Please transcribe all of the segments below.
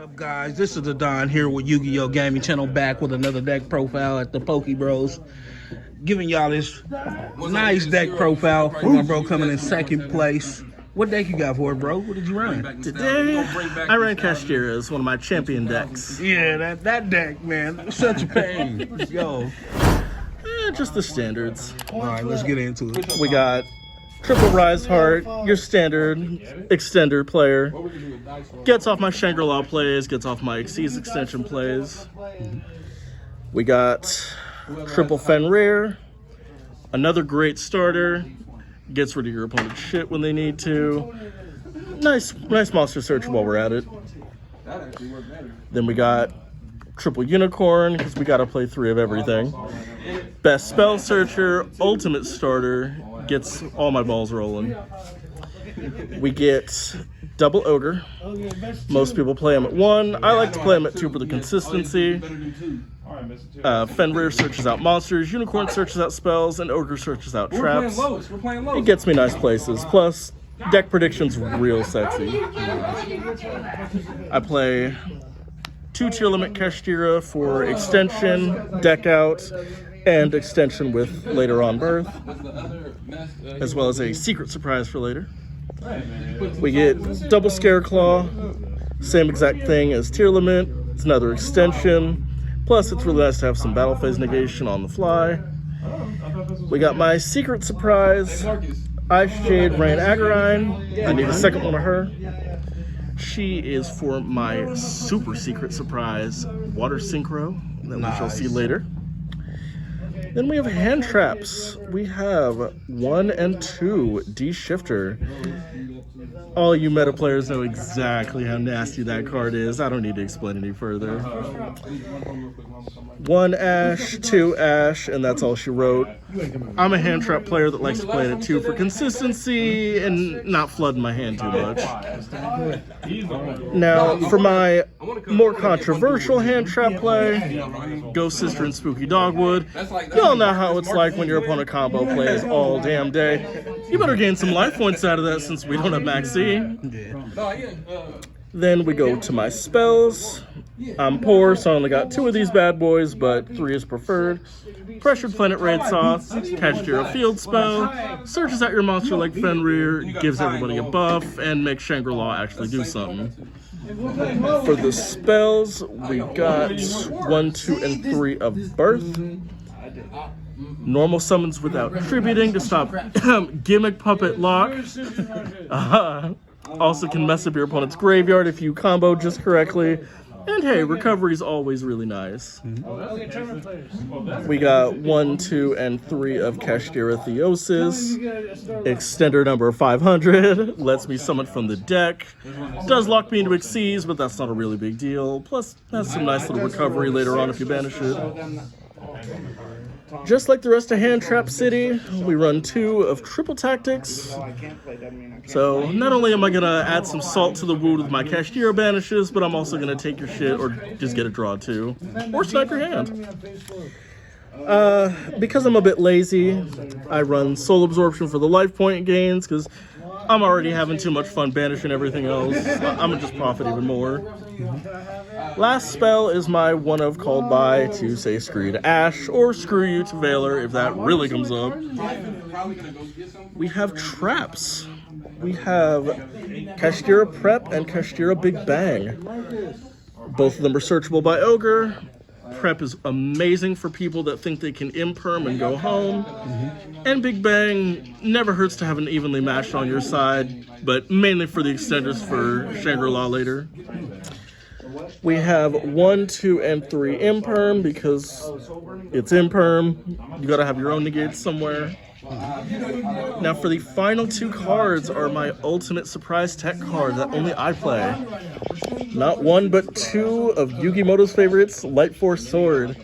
Up, guys? This is the Don here with Yugioh Gaming Channel, back with another deck profile at the Poke Bros. Giving y'all this nice deck profile for my bro coming in second place. What deck you got for it, bro? What did you run? Today, I ran Kashtira as one of my champion decks. Yeah, that deck, man. Such a pain. Let's go. Just the standards. All right, let's get into it. We got Triple Rise Heart, your standard extender player. Gets off my Shangri-La plays, gets off my Xyz extension plays. We got Triple Fenrir, another great starter. Gets rid of your opponent's shit when they need to. Nice monster search while we're at it. Then we got Triple Unicorn, because we gotta play 3 of everything. Best Spell Searcher, ultimate starter, gets all my balls rolling. We get Double Ogre. Most people play him at 1. I like to play him at 2 for the consistency. Fenrir searches out monsters, Unicorn searches out spells, and Ogre searches out traps. It gets me nice places. Plus, deck prediction's real sexy. I play 2 tier limit Kashtira for extension, deck out, and extension with later on birth, as well as a secret surprise for later. We get double Scareclaw, same exact thing as tier limit. It's another extension. Plus, it's really nice to have some battle phase negation on the fly. We got my secret surprise, Ice Shade Rain Agarine. I need a second one of her. She is for my super secret surprise, Water Synchro, that we shall see later. Then we have hand traps. We have 1 and 2 D-Shifter. All you meta players know exactly how nasty that card is. I don't need to explain any further. 1 Ash, 2 Ash, and that's all she wrote. I'm a hand trap player that likes to play it at 2 for consistency and not flooding my hand too much. Now, for my more controversial hand trap play, Ghost Sister and Spooky Dogwood. Y'all know how it's like when your opponent combo plays all damn day. You better gain some life points out of that since we don't have Max C. Then we go to my spells. I'm poor, so I only got 2 of these bad boys, but 3 is preferred. Pressured Planet Raid Sauce, Kashtira Field Spell, searches out your monster like Fenrir, gives everybody a buff, and makes Shangri-La actually do something. For the spells, we got 1, 2, and 3 of Birth. Normal summons without tributing to stop Gimmick Puppet Lock. Also can mess up your opponent's graveyard if you combo just correctly. And hey, recovery is always really nice. We got 1, 2, and 3 of Kashtira Theosis. Extender number 500. Lets me summon from the deck. Does lock me into Xyz, but that's not a really big deal. Plus, has some nice little recovery later on if you banish it. Just like the rest of Hand Trap City, we run 2 of Triple Tactics. So not only am I going to add some salt to the wound with my Kashtira banishes, but I'm also going to take your shit or just get a draw too. Or snipe your hand. Because I'm a bit lazy, I run Soul Absorption for the life point gains, because I'm already having too much fun banishing everything else. I'm going to just profit even more. Last spell is my 1 of Called By to say screw you to Ash, or screw you to Valor if that really comes up. We have traps. We have Kashtira Prep and Kashtira Big Bang. Both of them are searchable by Ogre. Prep is amazing for people that think they can imperm and go home. And Big Bang never hurts to have an evenly matched on your side, but mainly for the extenders for Shangri-La later. We have 1, 2, and 3 imperm because it's imperm. You gotta have your own negates somewhere. Now for the final 2 cards are my ultimate surprise tech card that only I play. Not 1 but 2 of Yugimoto's favorites, Light Force Sword.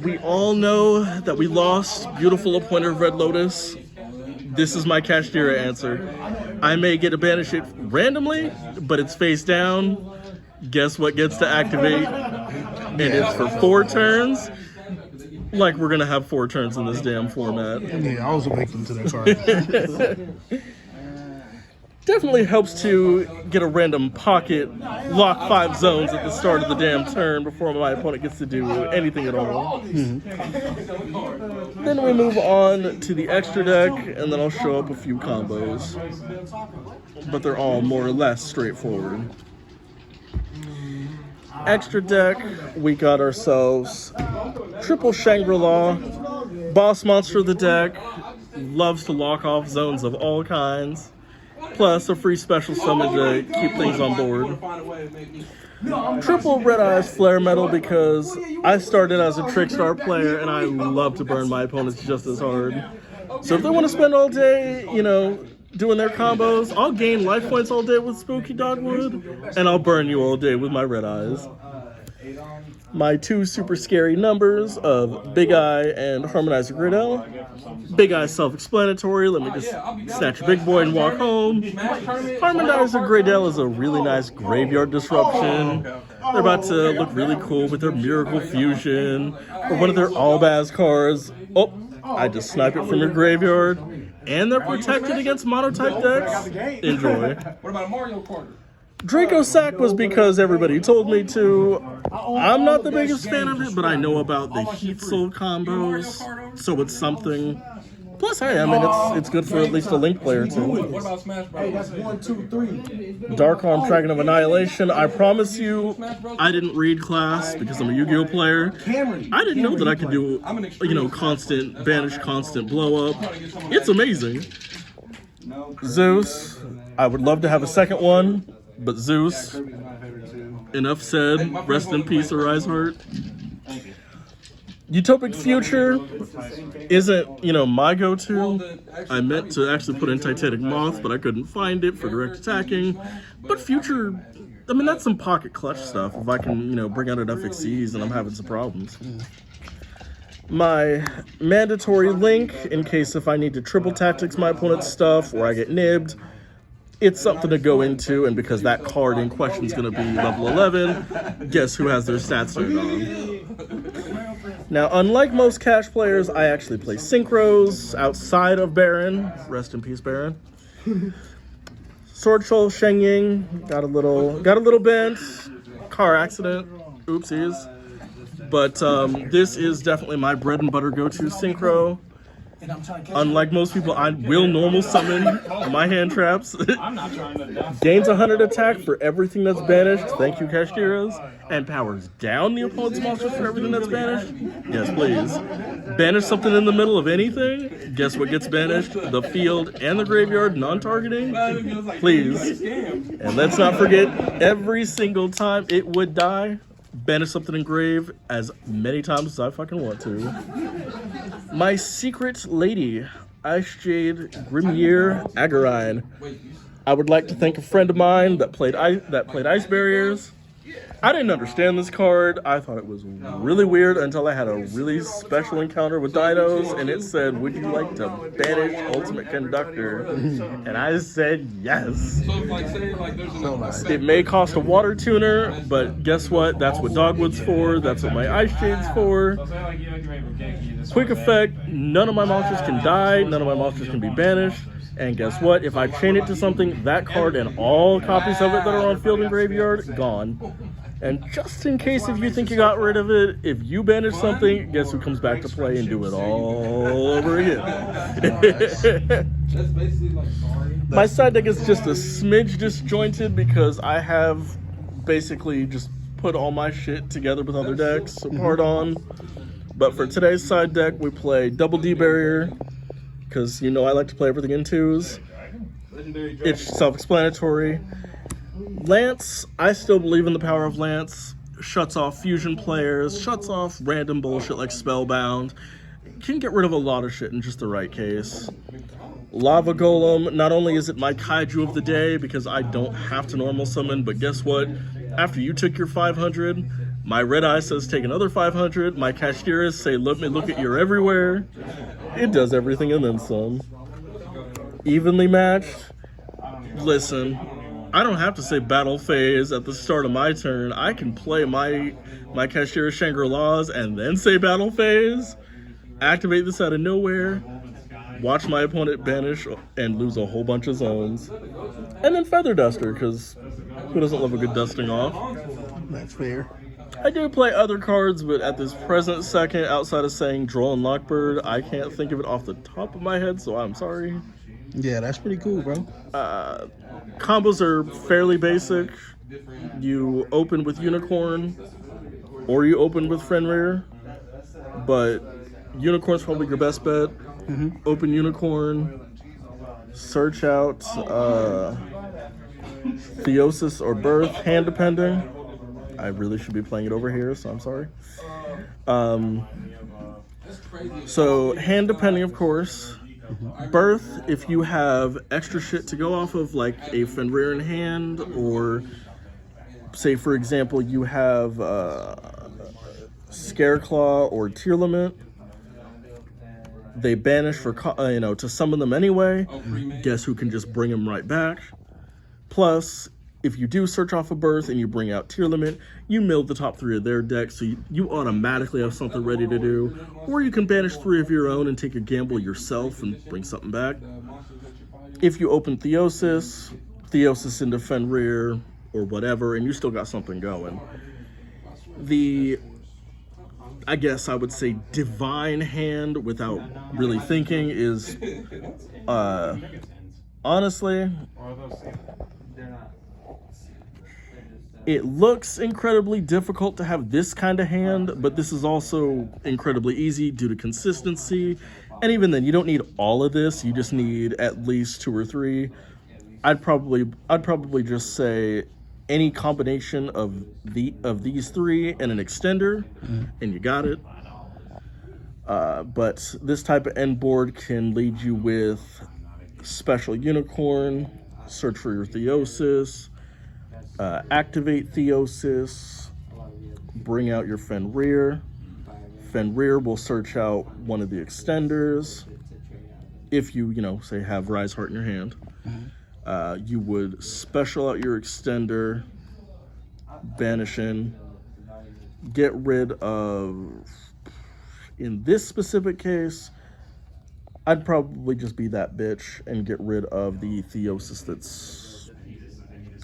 We all know that we lost Beautiful Appointer of Red Lotus. This is my Kashtira answer. I may get to banish it randomly, but it's face down. Guess what gets to activate? And it's for 4 turns. Like we're gonna have 4 turns in this damn format. Yeah, I was a victim to that card. Definitely helps to get a random pocket, lock 5 zones at the start of the damn turn before my opponent gets to do anything at all. Then we move on to the extra deck, and then I'll show up a few combos. But they're all more or less straightforward. Extra deck, we got ourselves triple Shangri-La, boss monster of the deck, loves to lock off zones of all kinds, plus a free special summon to keep things on board. Triple Red Eyes Flare Metal because I started as a Trickstar player and I love to burn my opponents just as hard. So if they want to spend all day, you know, doing their combos, I'll gain life points all day with Spooky Dogwood, and I'll burn you all day with my Red Eyes. My 2 super scary numbers of Big Eye and Harmonizer Griddell. Big Eye self-explanatory, let me just snatch a big boy and walk home. Harmonizer Griddell is a really nice graveyard disruption. They're about to look really cool with their Miracle Fusion, or one of their Albaz cards. Oh, I just sniped it from your graveyard. And they're protected against mono-type decks. Enjoy. What about a Mario Kart? Draco Sack was because everybody told me to. I'm not the biggest fan of it, but I know about the Heat Soul combos, so it's something. Plus, hey, I mean, it's good for at least a Link player too. What about Smash Bros? That's 1, 2, 3. Dark Arm Dragon of Annihilation. I promise you, I didn't read class because I'm a Yu-Gi-Oh player. I didn't know that I could do, you know, constant banish, constant blow up. It's amazing. Zeus. I would love to have a second one, but Zeus. Enough said. Rest in peace, Arise Heart. Utopic Future isn't, you know, my go-to. I meant to actually put in Titanic Moth, but I couldn't find it for direct attacking. But Future, I mean, that's some pocket clutch stuff if I can, you know, bring out enough XCs and I'm having some problems. My mandatory Link, in case if I need to triple tactics my opponent's stuff or I get nibbed, it's something to go into, and because that card in question is going to be level 11, guess who has their stats turned on? Now, unlike most cash players, I actually play synchros outside of Baron. Rest in peace, Baron. Sword Soul Sheng Ying got a little bent. Car accident. Oopsies. But this is definitely my bread and butter go-to synchro. Unlike most people, I will normal summon my hand traps. Gains 100 attack for everything that's banished. Thank you, Kashtiras. And powers down the opponent's monsters for everything that's banished. Yes, please. Banish something in the middle of anything. Guess what gets banished? The field and the graveyard, non-targeting. Please. And let's not forget, every single time it would die, banish something in grave as many times as I fucking want to. My secret lady, Ice Jade Grimier Agarine. I would like to thank a friend of mine that played Ice Barriers. I didn't understand this card. I thought it was really weird until I had a really special encounter with Dinos, and it said, "Would you like to banish Ultimate Conductor?" And I said yes. It may cost a water tuner, but guess what? That's what Dogwood's for. That's what my Ice Jade's for. Quick effect, none of my monsters can die, none of my monsters can be banished. And guess what? If I chain it to something, that card and all copies of it that are on field and graveyard, gone. And just in case if you think you got rid of it, if you banish something, guess who comes back to play and do it all over again? My side deck is just a smidge disjointed because I have basically just put all my shit together with other decks, so pardon. But for today's side deck, we play Double D Barrier, because you know I like to play everything in twos. It's self-explanatory. Lance, I still believe in the power of Lance. Shuts off fusion players, shuts off random bullshit like Spellbound. Can get rid of a lot of shit in just the right case. Lava Golem, not only is it my kaiju of the day because I don't have to normal summon, but guess what? After you took your 500, my Red Eye says take another 500, my Kashtiras say let me look at your everywhere. It does everything and then some. Evenly matched. Listen, I don't have to say battle phase at the start of my turn. I can play my Kashtira Shangri-Las and then say battle phase. Activate this out of nowhere. watch my opponent banish and lose a whole bunch of zones. And then Feather Duster, because who doesn't love a good dusting off? That's fair. I do play other cards, but at this present second, outside of saying Droll and Lockbird, I can't think of it off the top of my head, so I'm sorry. Yeah, that's pretty cool, bro. Combos are fairly basic. You open with Unicorn, or you open with Fenrir, but Unicorn's probably your best bet. Open Unicorn, search out Theosis or Birth, hand depending. I really should be playing it over here, so I'm sorry. So hand depending, of course. Birth, if you have extra shit to go off of, like a Fenrir in hand, or say for example you have Scareclaw or Tearlament. They banish for to summon them anyway. Guess who can just bring them right back? Plus, if you do search off a Birth and you bring out Tearlament, you mill the top 3 of their deck, so you automatically have something ready to do. Or you can banish 3 of your own and take a gamble yourself and bring something back. If you open Theosis into Fenrir or whatever, and you still got something going. I guess I would say divine hand without really thinking is, honestly, it looks incredibly difficult to have this kind of hand, but this is also incredibly easy due to consistency. And even then, you don't need all of this. You just need at least 2 or 3. I'd probably just say any combination of these 3 and an extender, and you got it. But this type of end board can lead you with special Unicorn, search for your Theosis, activate Theosis, bring out your Fenrir. Fenrir will search out one of the extenders. If you, say, have Rise Heart in your hand. You would special out your extender, banishing, get rid of, in this specific case, I'd probably just be that bitch and get rid of the Theosis that's,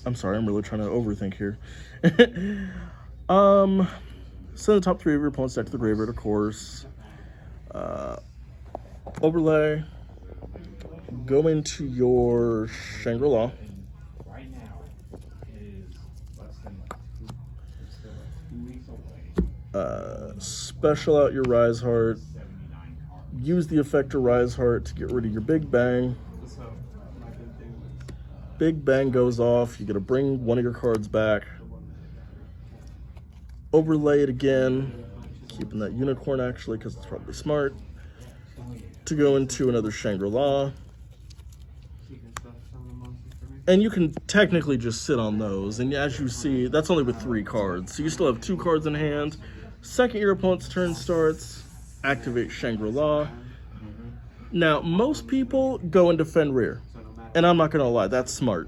I'm sorry, I'm really trying to overthink here. Send the top 3 of your opponent's deck to the graveyard, of course. Overlay. Go into your Shangri-La. Special out your Rise Heart. Use the effector Rise Heart to get rid of your Big Bang. Big Bang goes off. You gotta bring one of your cards back. Overlay it again. Keeping that Unicorn actually, because it's probably smart. To go into another Shangri-La. And you can technically just sit on those. And as you see, that's only with 3 cards. So you still have 2 cards in hand. Second your opponent's turn starts, activate Shangri-La. Now, most people go into Fenrir. And I'm not going to lie, that's smart.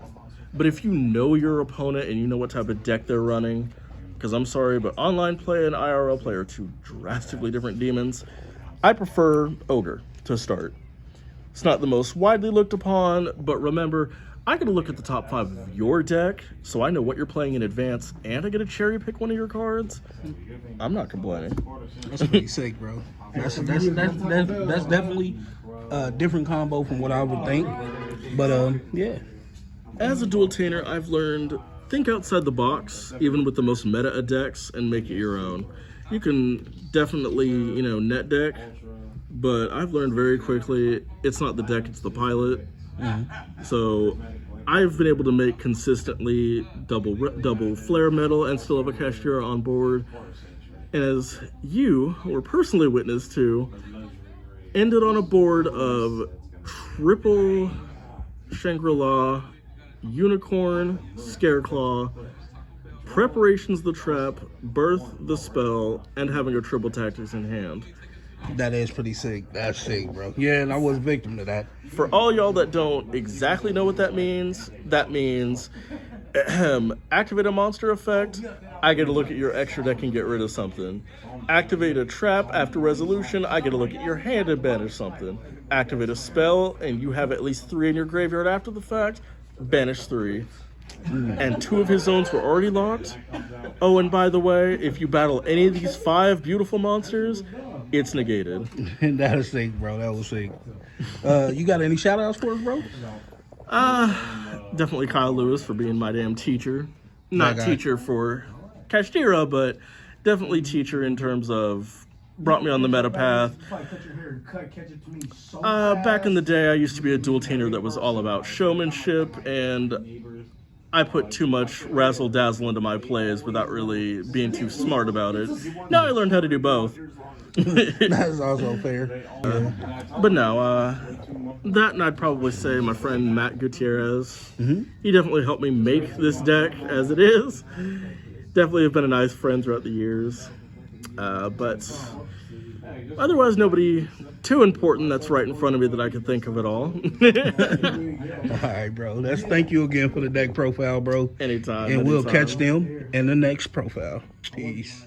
But if you know your opponent and you know what type of deck they're running, because I'm sorry, but online play and IRL play are 2 drastically different demons. I prefer Ogre to start. It's not the most widely looked upon, but remember, I get to look at the top 5 of your deck, so I know what you're playing in advance, and I get to cherry pick one of your cards. I'm not complaining. That's pretty sick, bro. That's definitely a different combo from what I would think. But yeah. As a dual tainer, I've learned, think outside the box, even with the most meta decks, and make it your own. You can definitely, net deck, but I've learned very quickly, it's not the deck, it's the pilot. So I've been able to make consistently double flare metal and still have a Kashtira on board. And as you were personally witness to, ended on a board of triple Shangri-La, Unicorn, Scareclaw, Preparation's the Trap, Birth the Spell, and having a triple tactics in hand. That is pretty sick. That's sick, bro. Yeah, and I was a victim to that. For all y'all that don't exactly know what that means Activate a monster effect, I get to look at your extra deck and get rid of something. Activate a trap after resolution, I get to look at your hand and banish something. Activate a spell, and you have at least 3 in your graveyard after the fact, banish 3. And 2 of his zones were already locked. Oh, and by the way, if you battle any of these 5 beautiful monsters, it's negated. That was sick, bro. That was sick. You got any shout outs for us, bro? Definitely Kyle Lewis for being my damn teacher. Not guy. teacher for Kashtira, but definitely teacher in terms of brought me on the meta path. Back in the day, I used to be a dual tainer that was all about showmanship, and I put too much razzle dazzle into my plays without really being too smart about it. Now I learned how to do both. That's also fair. But no, that, and I'd probably say my friend Matt Gutierrez. He definitely helped me make this deck as it is. Definitely have been a nice friend throughout the years. But otherwise, nobody too important that's right in front of me that I could think of at all. All right, bro. Let's thank you again for the deck profile, bro. Anytime. And we'll catch them in the next profile. Peace.